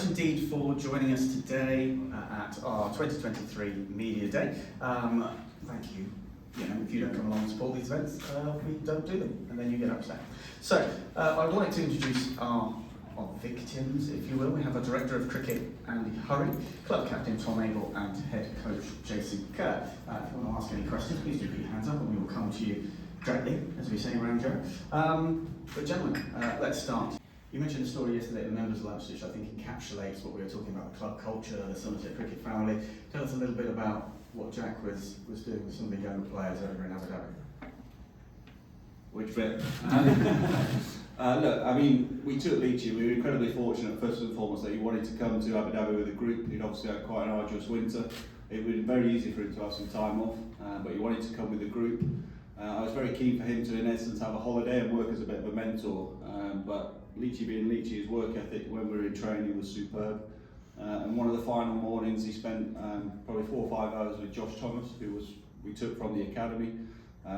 much indeed for joining us today at our 2023 Media Day. Thank you. You know, if you don't come along and support these events, we don't do them, and then you get upset. So, I'd like to introduce our victims, if you will. We have our Director of Cricket, Andy Hurry, Club Captain Tom Abel, and Head Coach Jason Kerr. If you want to ask any questions, please do put your hands up, and we will come to you directly, as we say around here. But gentlemen, let's start. You mentioned a story yesterday at the members' lunch, which I think encapsulates what we were talking about, the club culture, the Somerset cricket family. Tell us a little bit about what Jack was doing with some of the younger players over in Abu Dhabi. Which bit? Look, I mean, we took Leachy. We were incredibly fortunate, first and foremost, that he wanted to come to Abu Dhabi with a group. He'd obviously had quite an arduous winter. It would be very easy for him to have some time off, but he wanted to come with a group. I was very keen for him to, in essence, have a holiday and work as a bit of a mentor. But Leachy being Leachy, his work ethic when we were in training was superb. And one of the final mornings, he spent probably 4 or 5 hours with Josh Thomas, who we took from the academy.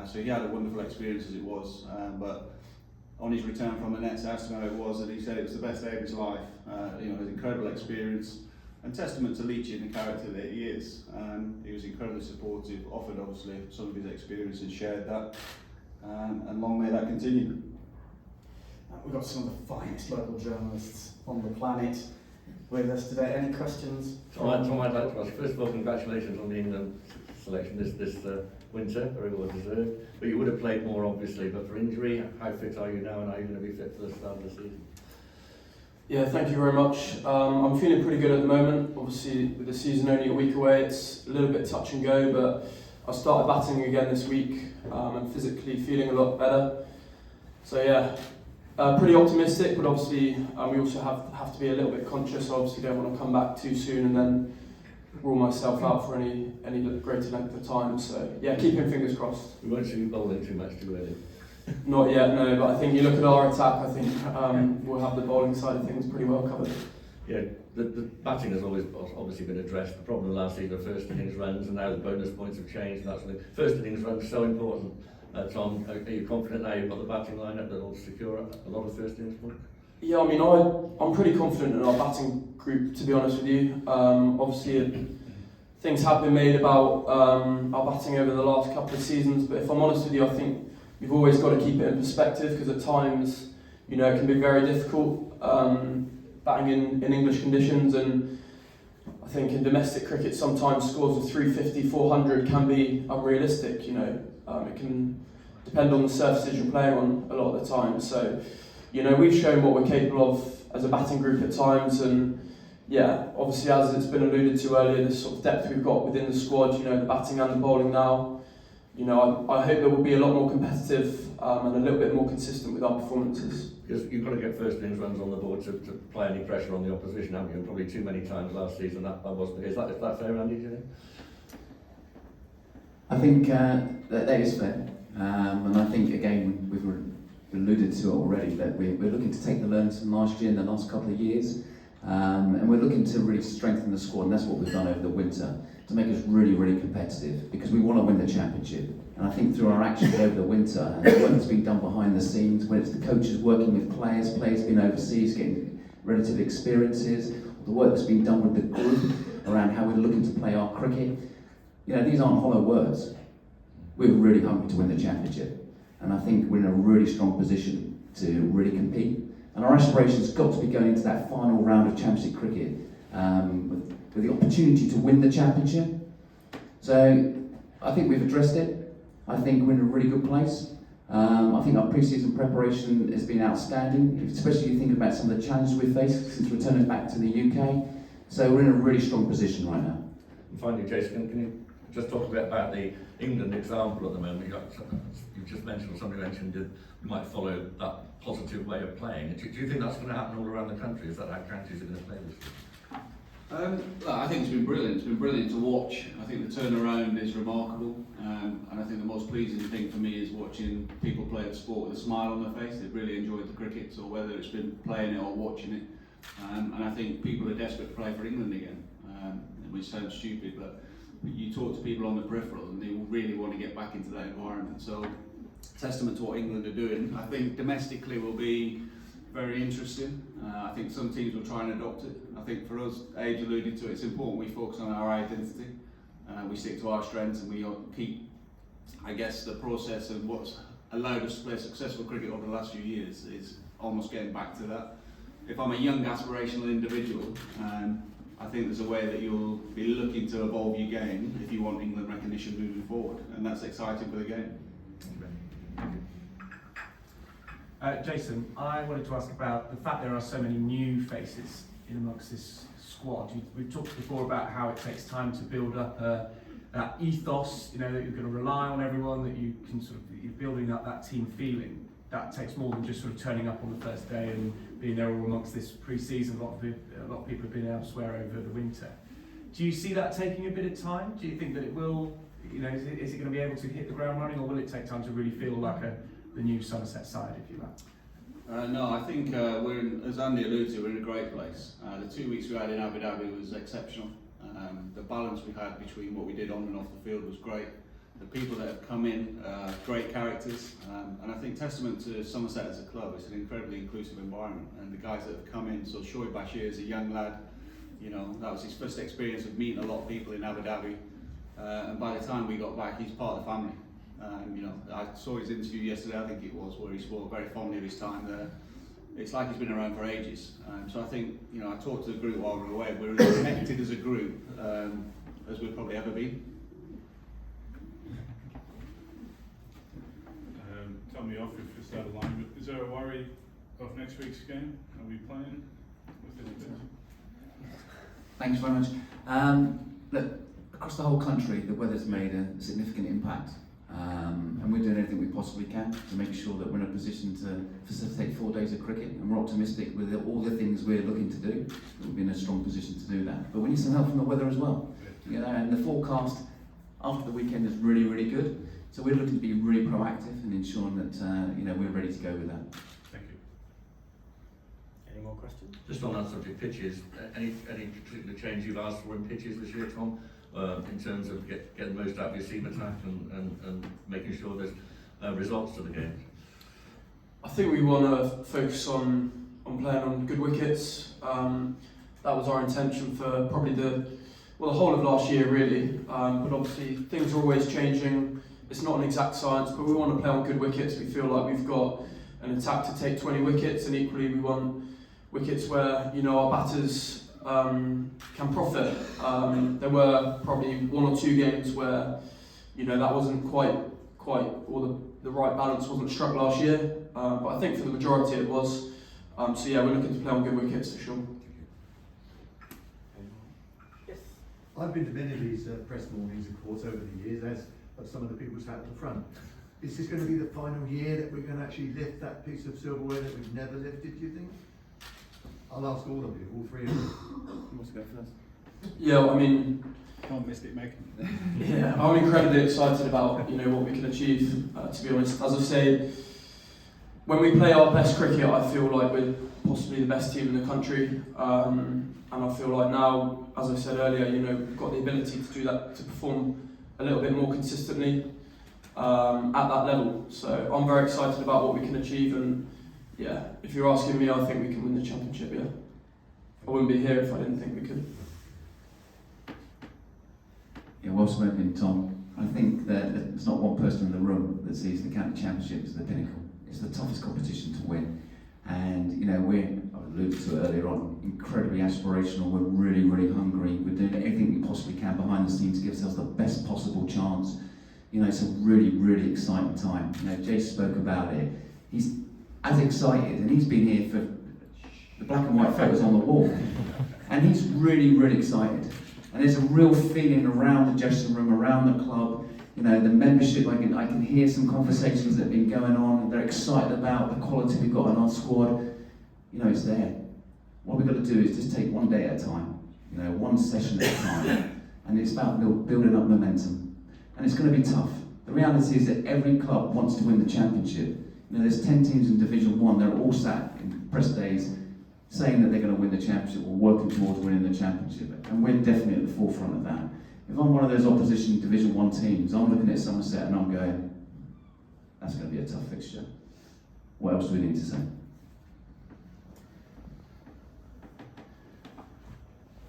So he had a wonderful experience as it was. But on his return from the nets, I asked him how it was, and he said it was the best day of his life. You know, it was an incredible experience, and testament to Leachy and the character that he is. He was incredibly supportive, offered obviously some of his experience and shared that, and long may that continue. We've got some of the finest local journalists on the planet with us today. Any questions? Tom, I'd like to ask, first of all, congratulations on the England selection this winter, very well deserved. But you would have played more, obviously, but for injury, how fit are you now, and are you going to be fit for the start of the season? Yeah, thank you very much. I'm feeling pretty good at the moment. Obviously, with the season only a week away, it's a little bit touch and go, but I started batting again this week and physically feeling a lot better. So yeah, pretty optimistic, but obviously we also have to be a little bit conscious. I obviously don't want to come back too soon and then rule myself out for any greater length of time. So yeah, keeping fingers crossed. We won't see you bowling too much too early. Not yet, no, but I think you look at our attack, I think we'll have the bowling side of things pretty well covered. Yeah, the batting has always obviously been addressed. The problem last season were first innings runs, and now the bonus points have changed. And that's the first innings runs so important. Tom, are you confident now you've got the batting lineup that will secure a lot of first innings points? Yeah, I mean, I'm pretty confident in our batting group, to be honest with you. Obviously, things have been made about our batting over the last couple of seasons, but if I'm honest with you, I think you've always got to keep it in perspective, because at times, you know, it can be very difficult batting in English conditions, and I think in domestic cricket sometimes scores of 350, 400 can be unrealistic, you know. It can depend on the surfaces you're playing on a lot of the time. So, you know, we've shown what we're capable of as a batting group at times, and yeah, obviously as it's been alluded to earlier, the sort of depth we've got within the squad, you know, the batting and the bowling now, you know, I hope that we'll be a lot more competitive and a little bit more consistent with our performances. Because you've got to get first innings runs on the board to play any pressure on the opposition, haven't you? And probably too many times last season that wasn't. Is that fair, Andy, do you think? I think that is fair, and I think again we've alluded to it already, that we're looking to take the learnings from last year and the last couple of years, and we're looking to really strengthen the squad, and that's what we've done over the winter to make us really, really competitive, because we want to win the championship. And I think through our actions over the winter and the work that's been done behind the scenes, when it's the coaches working with players being overseas, getting relative experiences, the work that's been done with the group around how we're looking to play our cricket. You know, these aren't hollow words. We're really hungry to win the championship, and I think we're in a really strong position to really compete. And our aspirations got to be going into that final round of Championship cricket with the opportunity to win the championship. So I think we've addressed it. I think we're in a really good place. I think our pre-season preparation has been outstanding, especially thinking about some of the challenges we've faced since returning back to the UK. So we're in a really strong position right now. And finally, Jason, can you just talk a bit about the England example at the moment? You just mentioned, or somebody mentioned, that you might follow that positive way of playing. Do you think that's going to happen all around the country? Is that how counties are going to play this year? I think it's been brilliant. It's been brilliant to watch. I think the turnaround is remarkable, and I think the most pleasing thing for me is watching people play the sport with a smile on their face. They've really enjoyed the cricket, so whether it's been playing it or watching it, and I think people are desperate to play for England again, which sounds stupid, but you talk to people on the peripheral and they really want to get back into that environment. So, testament to what England are doing. I think domestically will be very interesting. I think some teams will try and adopt it. I think for us, Age alluded to it, it's important we focus on our identity. We stick to our strengths and we keep, I guess, the process of what's allowed us to play successful cricket over the last few years is almost getting back to that. If I'm a young aspirational individual, I think there's a way that you'll be looking to evolve your game if you want England recognition moving forward, and that's exciting for the game. Jason, I wanted to ask about the fact there are so many new faces in amongst this squad. We've talked before about how it takes time to build up that ethos, that you're going to rely on everyone, that you can you're building up that team feeling. That takes more than just sort of turning up on the first day and being there all amongst this pre-season. A lot of people have been elsewhere over the winter. Do you see that taking a bit of time? Do you think that it will, is it going to be able to hit the ground running, or will it take time to really feel like the new Somerset side, if you like? No, I think we're in, as Andy alluded to, we're in a great place. The 2 weeks we had in Abu Dhabi was exceptional. The balance we had between what we did on and off the field was great. The people that have come in, great characters, and I think testament to Somerset as a club, it's an incredibly inclusive environment, and the guys that have come in, so Shoaib Bashir is a young lad, that was his first experience of meeting a lot of people in Abu Dhabi, and by the time we got back, he's part of the family. I saw his interview yesterday, I think it was, where he spoke very fondly of his time there. It's like he's been around for ages. So I think, I talked to the group while we were away, we're as connected as a group as we've probably ever been. Tell me off if it's out of line, but is there a worry of next week's game? Are we playing with this pitch? Thanks very much. Look, across the whole country, the weather's made a significant impact, and we're doing everything we possibly can to make sure that we're in a position to facilitate 4 days of cricket, and we're optimistic with all the things we're looking to do, that we'll be in a strong position to do that. But we need some help from the weather as well. And the forecast after the weekend is really, really good. So we're looking to be really proactive and ensuring that we're ready to go with that. Thank you. Any more questions? Just on that subject, pitches, any particular change you've asked for in pitches this year, Tom, in terms of getting the most out of your seam attack and making sure there's results to the game? I think we want to focus on playing on good wickets. That was our intention for probably the whole of last year, really. But obviously things are always changing. It's not an exact science, but we want to play on good wickets. We feel like we've got an attack to take 20 wickets, and equally we want wickets where our batters can profit. There were probably 1 or 2 games where that wasn't quite or the right balance wasn't struck last year, but I think for the majority it was. So yeah, we're looking to play on good wickets for sure. Yes. I've been to many of these press mornings, of course, over the years, as of some of the people sat at the front. Is this going to be the final year that we're going to actually lift that piece of silverware that we've never lifted, do you think? I'll ask all of you, all 3 of you. Who wants to go first? Yeah, I mean, Can't miss it, Meg. yeah, I'm incredibly excited about what we can achieve. To be honest, as I say, when we play our best cricket, I feel like we're possibly the best team in the country, and I feel like now, as I said earlier, we've got the ability to do that, to perform a little bit more consistently at that level. So I'm very excited about what we can achieve, and yeah, if you're asking me, I think we can win the championship. Yeah, I wouldn't be here if I didn't think we could. Yeah, well spoken, Tom. I think that there's not one person in the room that sees the county championship as the pinnacle. It's the toughest competition to win, and I alluded to it earlier on, incredibly aspirational. We're really, really hungry. We're doing everything we possibly can behind the scenes to give ourselves the best possible chance. It's a really, really exciting time. Jay spoke about it. He's as excited, and he's been here for the black and white photos on the wall, and he's really, really excited. And there's a real feeling around the dressing room, around the club. The membership, I can hear some conversations that have been going on. They're excited about the quality we've got in our squad. It's there. What we've got to do is just take 1 day at a time, one session at a time. And it's about building up momentum. And it's going to be tough. The reality is that every club wants to win the championship. There's 10 teams in Division 1, they're all sat in press days saying that they're going to win the championship or working towards winning the championship. And we're definitely at the forefront of that. If I'm one of those opposition Division 1 teams, I'm looking at Somerset and I'm going, that's going to be a tough fixture. What else do we need to say?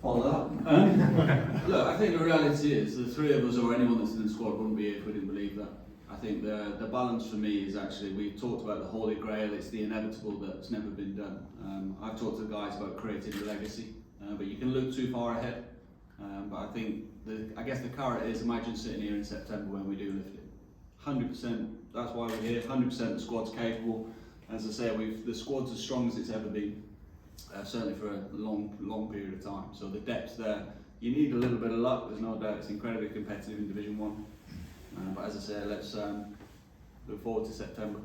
Follow Look, I think the reality is the three of us or anyone that's in the squad wouldn't be here if we didn't believe that. I think the balance for me is actually, we've talked about the holy grail, it's the inevitable that's never been done. I've talked to the guys about creating a legacy, but you can look too far ahead. But I think, I guess the carrot is, imagine sitting here in September when we do lift it. 100%, that's why we're here, 100% the squad's capable. As I say, the squad's as strong as it's ever been, certainly for a long period of time. So the depth there, you need a little bit of luck, there's no doubt, it's incredibly competitive in Division 1. But as I say, let's look forward to September.